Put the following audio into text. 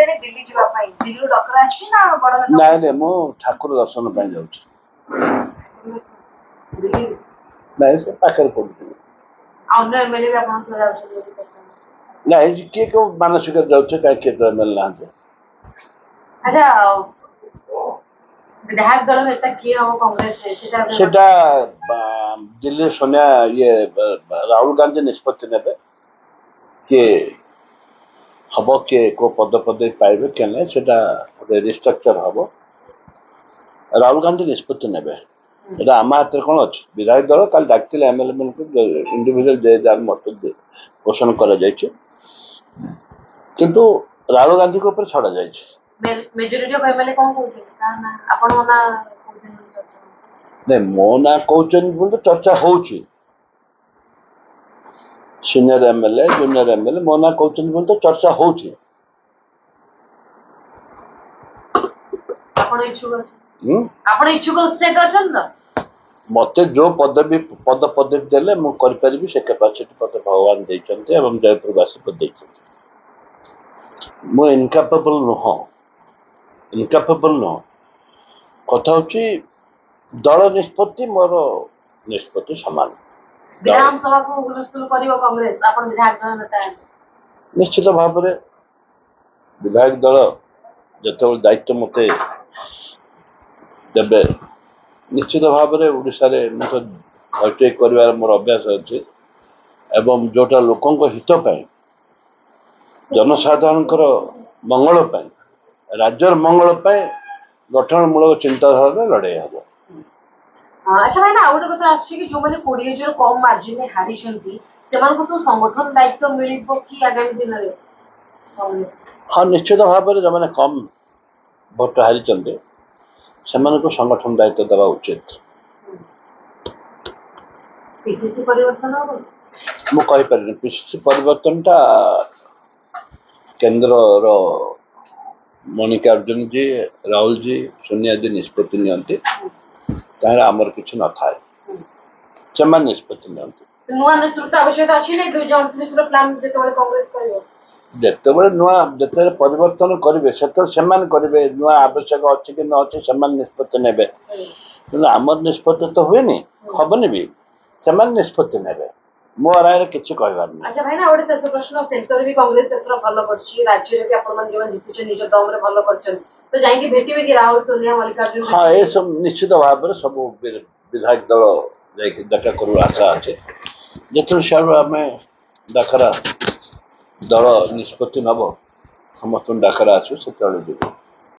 ଆସିଲେଣି ଦିଲ୍ଲୀ ଯିବା ପାଇଁ ଦିଲ୍ଲୀରୁ ଡକରା ଆସିଛି ନା ବଡ ନେତା ନାଇଁ ନାଇଁ ମୁଁ ଠାକୁର ଦର୍ଶନ ପାଇଁ ଯାଉଛି। ଦିଲ୍ଲୀରୁ ନାଇଁ ସେ ପାଖରେ ପଡୁଛି। ଅନ୍ୟ ଏମଏଲଏ ବି ଆପଣଙ୍କ ସହ ଯାଉଛନ୍ତି ବୋଲି କହୁଛନ୍ତି। ନାଇଁ କିଏ କେଉଁ ମାନସିକରେ ଯାଉଛି କାହିଁ କିଏ ତ ଏମଏଲଏ ନାହାନ୍ତି। ଆଚ୍ଛା ବିଧାୟକ ଦଳ ନେତା କିଏ ହବ କଂଗ୍ରେସ ସେଟା ଦିଲ୍ଲୀ ସୋନିଆ ରାହୁଲ ଗାନ୍ଧୀ ନିଷ୍ପତ୍ତି ନେବେ କିଏ ହବ କିଏ କୋଉ ପଦପଦବୀ ପାଇବେ କିଏ ନାହିଁ ସେଟା ଗୋଟେ ରିଷ୍ଟ୍ରକ୍ଚର ହବ। ରାହୁଲ ଗାନ୍ଧୀ ନିଷ୍ପତ୍ତି ନେବେ। এটা ଆମ ହାତରେ କ'ଣ ଅଛି? ବିଧାୟକ ଦଳ କାଲି ଡାକିଥିଲେ ଏମଏଲଏ ମାନଙ୍କୁ ଇଣ୍ଡିଭିଜୁଆଲ ଯେ ଯାହାର ମତ ପୋଷଣ କରାଯାଇଛି କିନ୍ତୁ ରାହୁଲ ଗାନ୍ଧୀଙ୍କ ଉପରେ ଛଡ଼ାଯାଇଛି। ମେଜରିଟି ଅଫ ଏମଏଲଏ କ'ଣ କହୁଛନ୍ତି ଆପଣଙ୍କ ନାଁ ନାଇଁ ମୋ ନାଁ କହୁଛନ୍ତି ବୋଲି ତ ଚର୍ଚ୍ଚା ହଉଛି। ସିନିୟର ଏମଏଲଏ ଜୁନିୟର ଏମଏଲଏ ମୋ ନାଁ କହୁଛନ୍ତି ବୋଲି ତ ଚର୍ଚ୍ଚା ହଉଛି। ଆପଣ ଇଚ୍ଛୁକ ଅଛନ୍ତି? ଆପଣ ଇଚ୍ଛୁକ ଉତ୍ସାହିତ ଅଛନ୍ତି ତ? ମତେ ଯୋଉ ପଦପଦବୀ ଦେଲେ ମୁଁ କରିପାରିବି ସେ କାପାସିଟି ମତେ ଭଗବାନ ଦେଇଛନ୍ତି ଏବଂ ଜୟପୁରବାସୀ ଦେଇଛନ୍ତି। ମୁଁ ଇନକାପେବଲ ନୁହଁ। କଥା ହଉଛି ଦଳ ନିଷ୍ପତ୍ତି ମୋର ନିଷ୍ପତ୍ତି ସମାନ। ବିଧାନସଭାକୁ ହୁଲସ୍ଥୁଲ କରିବ କଂଗ୍ରେସ ଆପଣ ବିଧାୟକ ଦଳ ନେତା ନିଶ୍ଚିତ ଭାବରେ ବିଧାୟକ ଦଳ ଯେତେବେଳେ ଦାୟିତ୍ୱ ମତେ ଦେବେ ନିଶ୍ଚିତ ଭାବରେ ଓଡ଼ିଶାରେ ମୁଁ ତ ଭର୍ତ୍ତି କରିବାର ମୋର ଅଭ୍ୟାସ ଅଛି ଏବଂ ଯୋଉଟା ଲୋକଙ୍କ ହିତ ପାଇଁ ଜନସାଧାରଣଙ୍କର ମଙ୍ଗଳ ପାଇଁ ରାଜ୍ୟର ମଙ୍ଗଳ ପାଇଁ ଗଠନମୂଳକ ଚିନ୍ତାଧାରାରେ ଲଢ଼େଇ ହେବ। ଆଚ୍ଛା ଭାଇନା ଆଉ ଗୋଟେ କଥା ଆସୁଛି କି ଯୋଉମାନେ 20,000 କମ୍ ମାର୍ଜିନରେ ହାରିଛନ୍ତି ସେମାନଙ୍କୁ ସବୁ ସଂଗଠନ ଦାୟିତ୍ୱ ମିଳିବ କି ଆଗାମୀ ଦିନରେ? ହଁ ନିଶ୍ଚିତ ଭାବରେ ଯୋଉମାନେ କମ୍ ଭୋଟ ହାରିଛନ୍ତି ସେମାନଙ୍କୁ ସଂଗଠନ ଦାୟିତ୍ୱ ଦେବା ଉଚିତ। ପିସିସି ପରିବର୍ତ୍ତନ ହବ? ମୁଁ କହିପାରିନି ପିସିସି ପରିବର୍ତ୍ତନଟା କେନ୍ଦ୍ରର Mallikarjun G Rahul G Sonia G ନିଷ୍ପତ୍ତି ନିଅନ୍ତି ତାହାର ଆମର କିଛି ନଥାଏ ସେମାନେ ନିଷ୍ପତ୍ତି ନିଅନ୍ତି। ନୂଆ ନେତୃତ୍ୱ ଆବଶ୍ୟକତା ଅଛି ନା 2029ର ପ୍ଲାନ୍ ଯେତେବେଳେ କଂଗ୍ରେସ କରିବ? ଯେତେବେଳେ ପରିବର୍ତ୍ତନ କରିବେ ସେତେବେଳେ ସେମାନେ କରିବେ ନୂଆ ଆବଶ୍ୟକ ଅଛି କି ନ ଅଛି ସେମାନେ ନିଷ୍ପତ୍ତି ନେବେ କିନ୍ତୁ ଆମର ନିଷ୍ପତ୍ତି ତ ହୁଏନି ହବନି ବି ସେମାନେ ନିଷ୍ପତ୍ତି ନେବେ। ମୋ ରାୟରେ କିଛି କହିବାର ନାହିଁ। ଆଚ୍ଛା ଭାଇନା ଗୋଟେ ଶେଷ ପ୍ରଶ୍ନ ସେଣ୍ଟର ବି କଂଗ୍ରେସ ଏଥର ଭଲ କରିଛି ରାଜ୍ୟରେ ବି ଆପଣମାନେ ଯୋଉମାନେ ଜିତୁଛନ୍ତି ନିଜ ଦମରେ ଭଲ କରିଛନ୍ତି ତ ଯାଇକି ଭେଟିବେ କି ରାହୁଲ ସୋନିଆ ମଲ୍ଲିକାର୍ଜୁନ? ହଁ ଏସବୁ ନିଶ୍ଚିତ ଭାବରେ ସବୁ ବିଧାୟକ ଦଳ ଯାଇକି ଦେଖା କରିବାର ଆଶା ଅଛି। ଯେତେବେଳେ ସିଆଡ଼ୁ ଆମେ ଡାକରା ଦଳ ନିଷ୍ପତ୍ତି ନେବ ସମସ୍ତଙ୍କୁ ଡାକରା ଆସିବ ସେତେବେଳେ ଯିବୁ।